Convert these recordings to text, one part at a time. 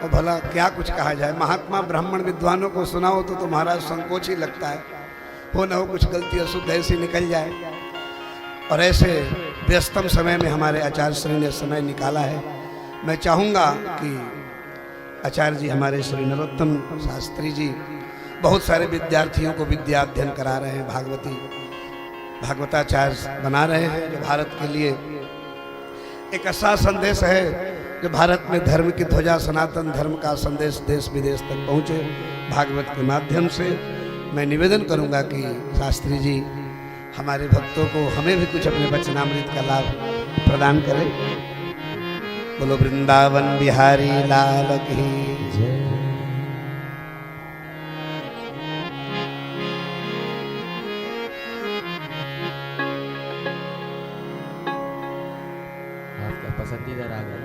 और भला क्या कुछ कहा जाए। महात्मा ब्राह्मण विद्वानों को सुनाओ तो महाराज संकोच ही लगता है, हो न हो कुछ गलती अशुद्ध ऐसी निकल जाए। और ऐसे व्यस्तम समय में हमारे आचार्य श्री ने समय निकाला है। मैं चाहूँगा कि आचार्य जी हमारे श्री नरोत्तम शास्त्री जी बहुत सारे विद्यार्थियों को विद्या अध्ययन करा रहे हैं, भागवताचार्य बना रहे हैं, जो भारत के लिए एक ऐसा संदेश है जो भारत में धर्म की ध्वजा, सनातन धर्म का संदेश देश विदेश तक पहुँचे भागवत के माध्यम से। मैं निवेदन करूंगा कि शास्त्री जी हमारे भक्तों को, हमें भी कुछ अपने वचनामृत का लाभ प्रदान करें। बोलो वृंदावन बिहारी लाल की जय। आपका पसंदीदा राग है।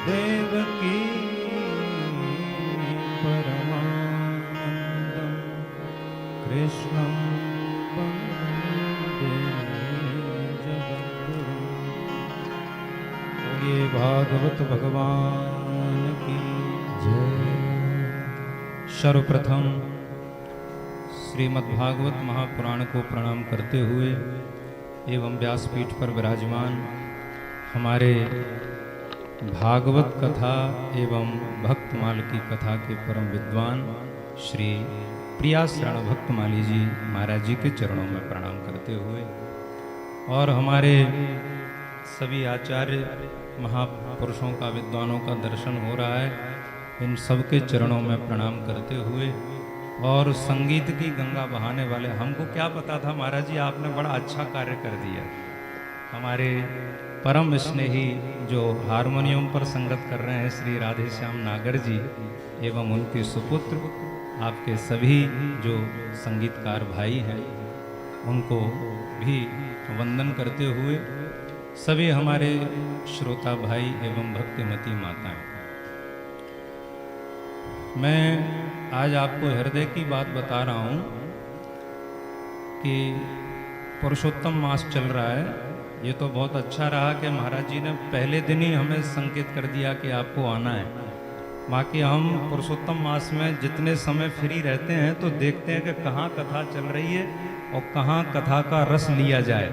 देवकी परमानंदम कृष्णं वंदे जगद्गुरुं। ये भागवत भगवान की जय। सर्वप्रथम श्रीमद्भागवत महापुराण को प्रणाम करते हुए एवं व्यासपीठ पर विराजमान हमारे भागवत कथा एवं भक्तमाल की कथा के परम विद्वान श्री प्रिया शरण भक्तमाली जी महाराज जी के चरणों में प्रणाम करते हुए और हमारे सभी आचार्य महापुरुषों का, विद्वानों का दर्शन हो रहा है, इन सबके चरणों में प्रणाम करते हुए और संगीत की गंगा बहाने वाले, हमको क्या पता था महाराज जी आपने बड़ा अच्छा कार्य कर दिया। हमारे परम स्नेही जो हारमोनियम पर संगत कर रहे हैं श्री राधेश्याम नागर जी एवं उनके सुपुत्र, आपके सभी जो संगीतकार भाई हैं उनको भी वंदन करते हुए सभी हमारे श्रोता भाई एवं भक्तिमती माताएं, मैं आज आपको हृदय की बात बता रहा हूँ कि पुरुषोत्तम मास चल रहा है। ये तो बहुत अच्छा रहा कि महाराज जी ने पहले दिन ही हमें संकेत कर दिया कि आपको आना है। बाकी हम पुरुषोत्तम मास में जितने समय फ्री रहते हैं तो देखते हैं कि कहाँ कथा चल रही है और कहाँ कथा का रस लिया जाए।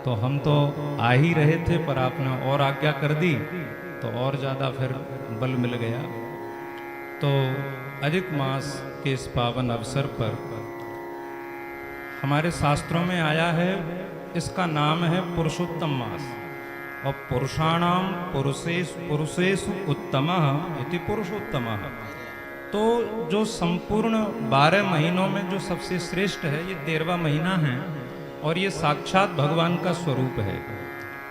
तो हम तो आ ही रहे थे पर आपने और आज्ञा कर दी तो और ज़्यादा फिर बल मिल गया। तो अधिक मास के इस पावन अवसर पर हमारे शास्त्रों में आया है, इसका नाम है पुरुषोत्तम मास। और पुरुषाणाम पुरुषेषु उत्तमः इति पुरुषोत्तमः। तो जो संपूर्ण 12 महीनों में जो सबसे श्रेष्ठ है ये 13वां महीना है और ये साक्षात भगवान का स्वरूप है।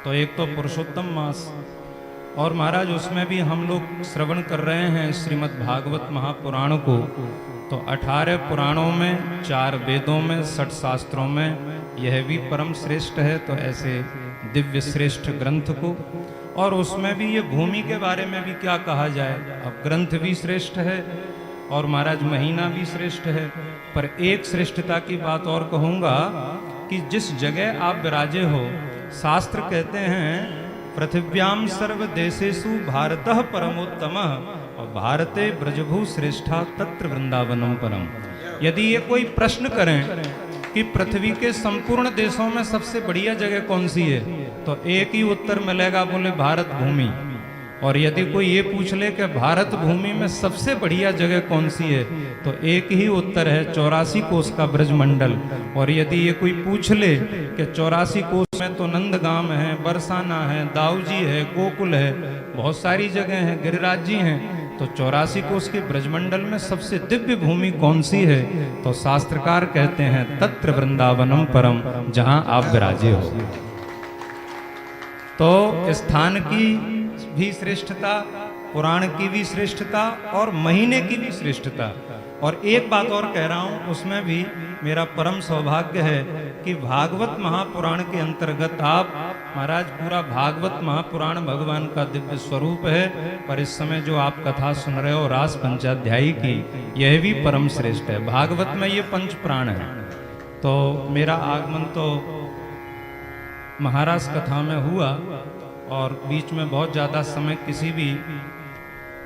तो एक तो पुरुषोत्तम मास और महाराज उसमें भी हम लोग श्रवण कर रहे हैं श्रीमद् भागवत महापुराण को। तो 18 पुराणों में, 4 वेदों में, 60 शास्त्रों में यह भी परम श्रेष्ठ है। तो ऐसे दिव्य श्रेष्ठ ग्रंथ को, और उसमें भी ये भूमि के बारे में भी क्या कहा जाए। अब ग्रंथ भी श्रेष्ठ है और महाराज महीना भी श्रेष्ठ है, पर एक श्रेष्ठता की बात और कहूँगा कि जिस जगह आप विराजे हो, शास्त्र कहते हैं पृथिव्याम सर्वदेशेषु भारतः परमोत्तमः और भारते ब्रजभू श्रेष्ठा तत्र वृंदावनम परम। यदि ये कोई प्रश्न करें कि पृथ्वी के संपूर्ण देशों में सबसे बढ़िया जगह कौन सी है, तो एक ही उत्तर मिलेगा, बोले भारत भूमि। और यदि कोई ये पूछ ले कि भारत भूमि में सबसे बढ़िया जगह कौन सी है, तो एक ही उत्तर है 84 कोस का ब्रजमंडल। और यदि ये कोई पूछ ले कि 84 कोस में तो नंदगाम है, बरसाना है, दाऊजी है, गोकुल है, बहुत सारी जगह हैं, गिरिराज जी हैं, तो 84 कोस के ब्रजमंडल में सबसे दिव्य भूमि कौन सी है, तो शास्त्रकार कहते हैं तत्र वृंदावनम परम, जहां आप विराजे हो। तो स्थान की भी श्रेष्ठता, पुराण की भी श्रेष्ठता और महीने की भी श्रेष्ठता। और एक बात और कह रहा हूं, उसमें भी मेरा परम सौभाग्य है कि भागवत महापुराण के अंतर्गत आप महाराज, पूरा भागवत महापुराण भगवान का दिव्य स्वरूप है। पर इस समय जो आप कथा सुन रहे हो रास पंचाध्यायी की, यह भी परम श्रेष्ठ है। भागवत में ये पंच प्राण है। तो मेरा आगमन तो महाराज कथा में हुआ और बीच में बहुत ज़्यादा समय किसी भी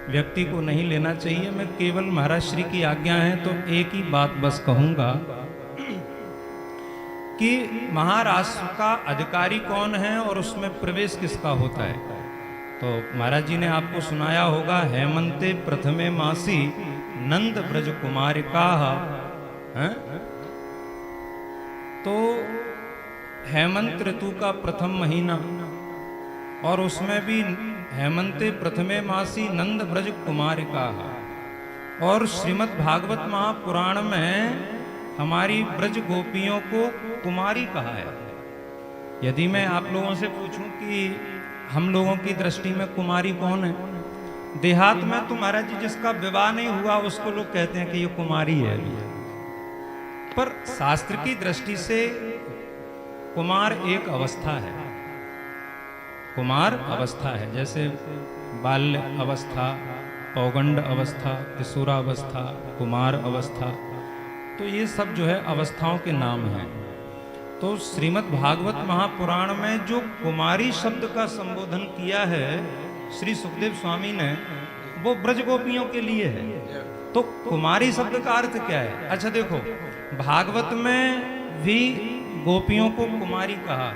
व्यक्ति को नहीं लेना चाहिए। मैं केवल महाराज श्री की आज्ञा है तो एक ही बात बस कहूँगा कि महाराष्ट्र का अधिकारी कौन है और उसमें प्रवेश किसका होता है। तो महाराज जी ने आपको सुनाया होगा, हेमंते प्रथमे मासी नंद ब्रज कुमारिका। तो हेमंत ऋतु का प्रथम महीना और उसमें भी हेमंते प्रथमे मासी नंद ब्रज कुमारिका। और श्रीमद् भागवत महापुराण में हमारी ब्रज गोपियों को कुमारी कहा है। यदि मैं आप लोगों से पूछूं कि हम लोगों की दृष्टि में कुमारी कौन है, देहात में तो महाराज जी जिसका विवाह नहीं हुआ उसको लोग कहते हैं कि ये कुमारी है। पर शास्त्र की दृष्टि से कुमार एक अवस्था है। कुमार अवस्था है, जैसे बाल्य अवस्था, पौगंड अवस्था, किशोरावस्था, कुमार अवस्था, तो ये सब जो है अवस्थाओं के नाम हैं। तो श्रीमद् भागवत महापुराण में जो कुमारी शब्द का संबोधन किया है श्री सुखदेव स्वामी ने, वो ब्रज गोपियों के लिए है। तो कुमारी शब्द का अर्थ क्या है? अच्छा देखो, भागवत में भी गोपियों को कुमारी कहा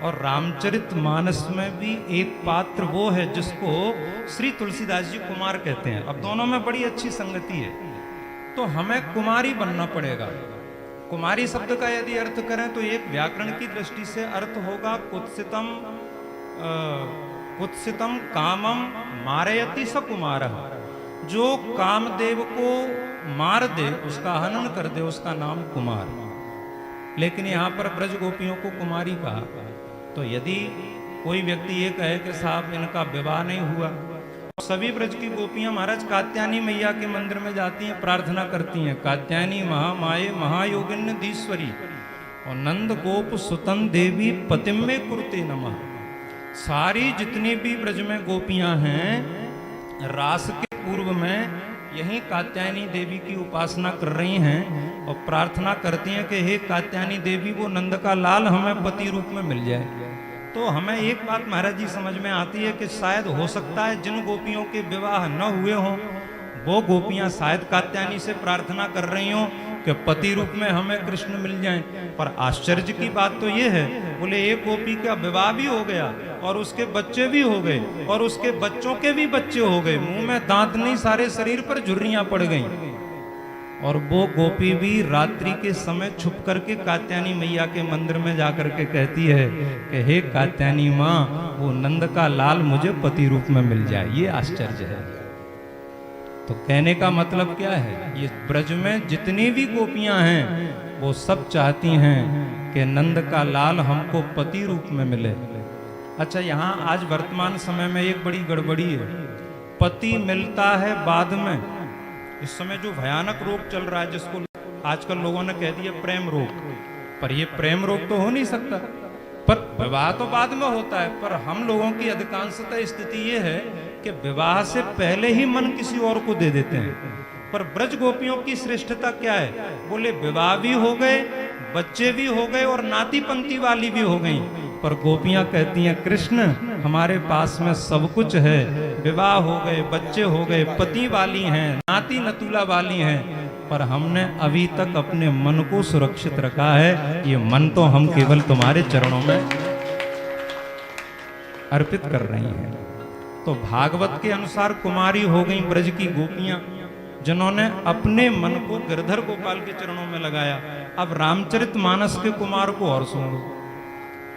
और रामचरित मानस में भी एक पात्र वो है जिसको श्री तुलसीदास जी कुमार कहते हैं। अब दोनों में बड़ी अच्छी संगति है, तो हमें कुमारी बनना पड़ेगा। कुमारी शब्द का यदि अर्थ करें तो एक व्याकरण की दृष्टि से अर्थ होगा कुत्सितम कामम मारयति स कुमारः। जो कामदेव को मार दे, उसका हनन कर दे, उसका नाम कुमार। लेकिन यहाँ पर ब्रज गोपियों को कुमारी कहा। तो यदि कोई व्यक्ति ये कहे कि साहब इनका विवाह नहीं हुआ, सभी ब्रज की गोपियां महाराज कात्यायनी मैया के मंदिर में जाती हैं, प्रार्थना करती हैं, कात्यायनी महामाये महायोगिन्य दीश्वरी और नंद गोप सुतन देवी पतिम में कुरुते नमः। सारी जितनी भी ब्रज में गोपियां हैं, रास के पूर्व में यही कात्यायनी देवी की उपासना कर रही हैं और प्रार्थना करती हैं कि हे कात्यायनी देवी, वो नंद का लाल हमें पति रूप में मिल जाए। तो हमें एक बात महाराज जी समझ में आती है कि शायद हो सकता है जिन गोपियों के विवाह न हुए हों, वो गोपियां शायद कात्यायनी से प्रार्थना कर रही हों कि पति रूप में हमें कृष्ण मिल जाएं। पर आश्चर्य की बात तो ये है, बोले एक गोपी का विवाह भी हो गया और उसके बच्चे भी हो गए और उसके बच्चों के भी बच्चे हो गए, मुंह में दांत नहीं, सारे शरीर पर झुर्रियां पड़ गईं। और वो गोपी भी रात्रि के समय छुप करके कात्यायनी मैया के मंदिर में जाकर के कहती है कि हे कात्यायनी माँ, वो नंद का लाल मुझे पति रूप में मिल जाए। ये आश्चर्य है। तो कहने का मतलब क्या है, ये ब्रज में जितनी भी गोपियां हैं वो सब चाहती हैं कि नंद का लाल हमको पति रूप में मिले। अच्छा, यहाँ आज वर्तमान समय में एक बड़ी गड़बड़ी है, पति मिलता है बाद में। इस समय जो भयानक रोग चल रहा है, जिसको आजकल लोगों ने कह दिया प्रेम रोग, पर ये प्रेम रोग तो हो नहीं सकता, पर विवाह तो बाद में होता है। पर हम लोगों की अधिकांशतः स्थिति ये है कि विवाह से पहले ही मन किसी और को दे देते हैं। पर ब्रज गोपियों की श्रेष्ठता क्या है, बोले विवाह भी हो गए, बच्चे भी हो गए और नाती पंती वाली भी हो गई, पर गोपियां कहती हैं कृष्ण हमारे पास में सब कुछ है, विवाह हो गए, बच्चे हो गए, पति वाली हैं, नाती नतुला वाली हैं, पर हमने अभी तक अपने मन को सुरक्षित रखा है। ये मन तो हम केवल तुम्हारे चरणों में अर्पित कर रही हैं। तो भागवत के अनुसार कुमारी हो गई ब्रज की गोपियां, जिन्होंने अपने मन को गिरधर गोपाल के चरणों में लगाया। अब रामचरितमानस के कुमार को और सुनो।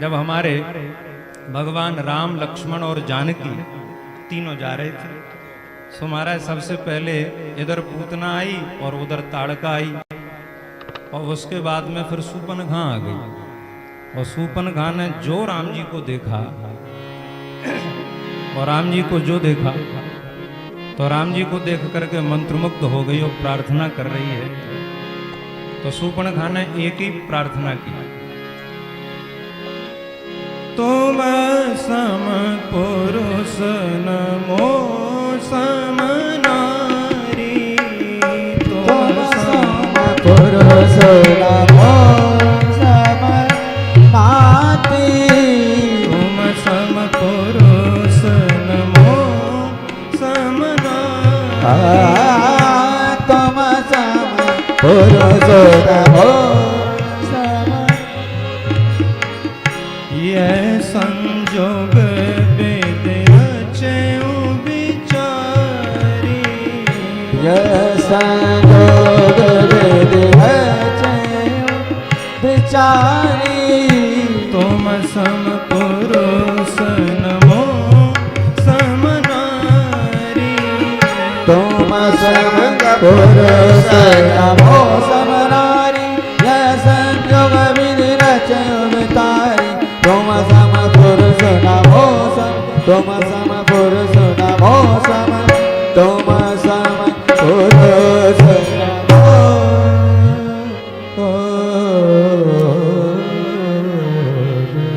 जब हमारे भगवान राम, लक्ष्मण और जानकी तीनों जा रहे थे, सो महाराज सबसे पहले इधर पूतना आई और उधर ताड़का आई, और उसके बाद में फिर सूपनखा आ गई। और सूपनखा ने जो राम जी को देखा, और राम जी को जो देखा, तो राम जी को देख करके मंत्रमुग्ध हो गई और प्रार्थना कर रही है। तो सूपनखा ने एक ही प्रार्थना की, तुम सम पुरुष नमो सम नारी, तुम सम पुरुष नमो सम नारी, तुम सम पुरुष नमो सम नारी, तुम सम पुरुष नमो सम। यह संजोग वेद रचयु विचारी, यह संजोग वेद रचयु विचारी, तुम सम पुरुष नमो सम नारी, तुम सम पुरुष नमो सम नारी, यह संजोग वेद रचयु विचारी, तुम सम पुरुष नमो सम, तुम सम पुरुष नमो सम, तुम सम पुरुष नमो।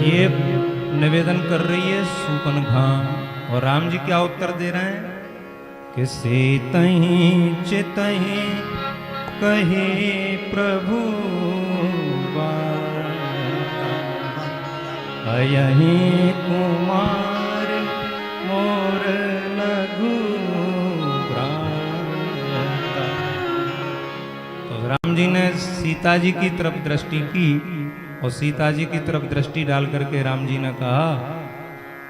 ये निवेदन कर रही है सूपनखा, और राम जी क्या उत्तर दे रहे हैं कि सेतहि चितहि कहे प्रभु अयहि कुमार मोर लघु भ्राता। तो राम जी ने सीता जी की तरफ दृष्टि की, और सीता जी की तरफ दृष्टि डाल करके राम जी ने कहा,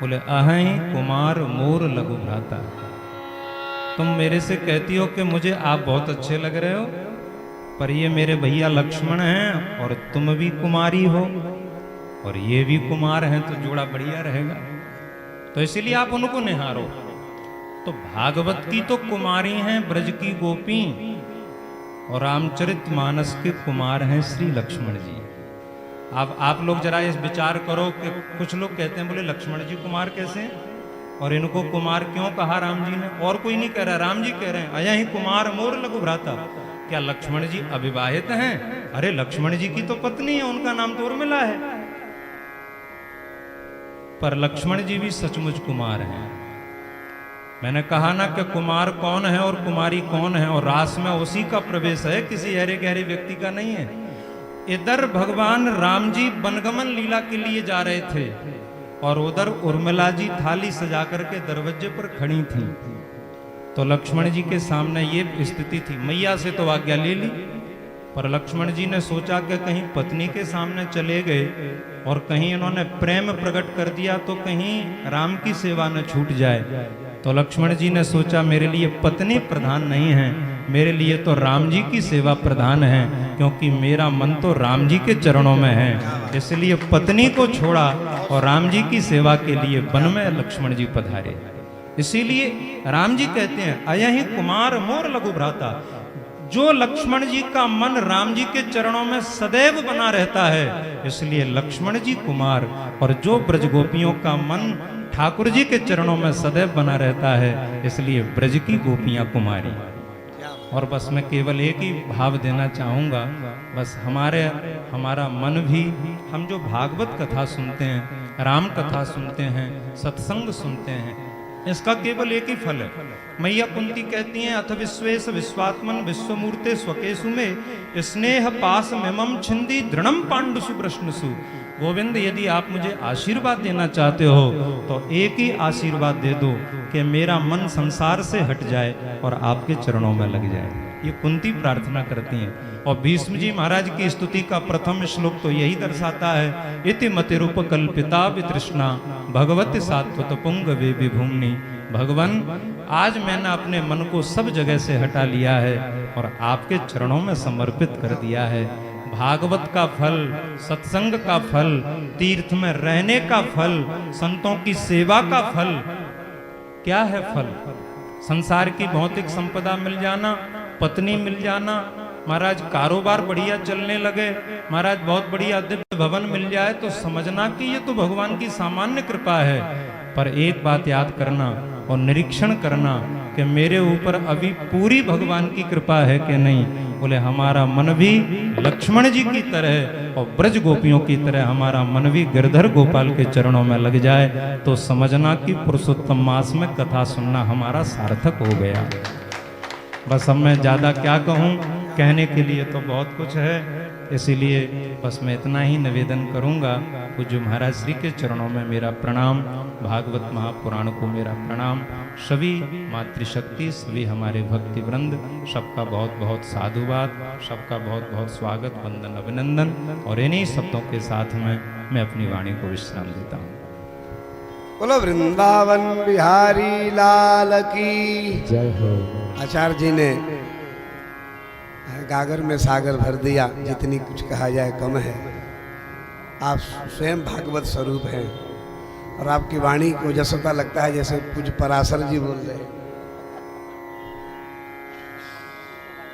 बोले अहं कुमार मोर लघु भ्राता, तुम मेरे से कहती हो कि मुझे आप बहुत अच्छे लग रहे हो, पर ये मेरे भैया लक्ष्मण हैं और तुम भी कुमारी हो और ये भी कुमार हैं, तो जोड़ा बढ़िया रहेगा, तो इसीलिए आप उनको निहारो। तो भागवत की तो कुमारी हैं ब्रज की गोपी, और रामचरितमानस के कुमार हैं श्री लक्ष्मण जी। अब आप लोग जरा इस विचार करो कि कुछ लोग कहते हैं बोले लक्ष्मण जी कुमार कैसे हैं, और इनको कुमार क्यों कहा राम जी ने? और कोई नहीं कह रहा, राम जी कह रहे हैं अयहि कुमार मोर लघु भ्राता। क्या लक्ष्मण जी अविवाहित हैं? अरे लक्ष्मण जी की तो पत्नी है, उनका नाम तो उर्मिला है। पर लक्ष्मण जी भी सचमुच कुमार हैं। मैंने कहा ना कि कुमार कौन है और कुमारी कौन है, और रास में उसी का प्रवेश है, किसी अरे गहरे व्यक्ति का नहीं है। इधर भगवान राम जी वनगमन लीला के लिए जा रहे थे, और उधर उर्मिला जी थाली सजा करके दरवाजे पर खड़ी थी। तो लक्ष्मण जी के सामने ये स्थिति थी। मैया से तो आज्ञा ले ली, पर लक्ष्मण जी ने सोचा कि कहीं पत्नी के सामने चले गए और कहीं इन्होंने प्रेम प्रकट कर दिया तो कहीं राम की सेवा न छूट जाए। तो लक्ष्मण जी ने सोचा मेरे लिए पत्नी प्रधान नहीं है, मेरे लिए तो राम जी की सेवा प्रधान है, क्योंकि मेरा मन तो राम जी के चरणों में है। इसलिए पत्नी को छोड़ा और राम जी की सेवा के लिए वन में लक्ष्मण जी पधारे। इसीलिए राम जी कहते हैं अयहि कुमार मोर लघु भ्राता। जो लक्ष्मण जी का मन राम जी के चरणों में सदैव बना रहता है, इसलिए लक्ष्मण जी कुमार, और जो ब्रज गोपियों का मन ठाकुर जी के चरणों में सदैव बना रहता है, इसलिए ब्रज की गोपियां कुमारी। और बस मैं केवल एक ही भाव देना चाहूँगा, बस हमारा मन भी, हम जो भागवत कथा सुनते हैं, राम कथा सुनते हैं, सत्संग सुनते हैं, इसका केवल एक ही फल है। मैया कुंती कहती हैं अथ विश्वेश विश्वात्मन विश्वमूर्ते स्वकेशु में स्नेह पास मेमम छिंदी दृढ़म पांडुसु प्रश्नसु। गोविंद यदि आप मुझे आशीर्वाद देना चाहते हो तो एक ही आशीर्वाद दे दो कि मेरा मन संसार से हट जाए और आपके चरणों में लग जाए। ये कुंती प्रार्थना करती हैं। और भीष्म जी महाराज की स्तुति का प्रथम श्लोक तो यही दर्शाता है, इति मतिरूप कल्पिता वितृष्णा भगवती सात्वत पुंग वे विभूमि। भगवान, आज मैंने अपने मन को सब जगह से हटा लिया है और आपके चरणों में समर्पित कर दिया है। भागवत का फल, सत्संग का फल, तीर्थ में रहने का फल, संतों की सेवा का फल, क्या है फल? संसार की भौतिक संपदा मिल जाना, पत्नी मिल जाना, महाराज कारोबार बढ़िया चलने लगे, महाराज बहुत बढ़िया दिव्य भवन मिल जाए तो समझना कि ये तो भगवान की सामान्य कृपा है। पर एक बात याद करना और निरीक्षण करना कि मेरे ऊपर अभी पूरी भगवान की कृपा है कि नहीं। बोले हमारा मन भी लक्ष्मण जी की तरह और ब्रज गोपियों की तरह हमारा मन भी गिरधर गोपाल के चरणों में लग जाए तो समझना कि पुरुषोत्तम मास में कथा सुनना हमारा सार्थक हो गया। बस अब मैं ज़्यादा क्या कहूँ, कहने के लिए तो बहुत कुछ है, इसीलिए बस मैं इतना ही निवेदन करूँगा। पूज्य महाराज श्री के चरणों में मेरा प्रणाम, भागवत महापुराण को मेरा प्रणाम, सभी मातृशक्ति, सभी हमारे भक्ति वृंद, सबका बहुत बहुत साधुवाद, सबका बहुत बहुत स्वागत, वंदन, अभिनंदन। और इन्हीं शब्दों के साथ में मैं अपनी वाणी को विश्राम देता हूँ। बोलो वृंदावन बिहारी लाल की जय हो। आचार्य जी ने गागर में सागर भर दिया, जितनी कुछ कहा जाए कम है। आप स्वयं भागवत स्वरूप हैं और आपकी वाणी को जैसा लगता है जैसे कुछ पराशर जी बोल रहे हैं।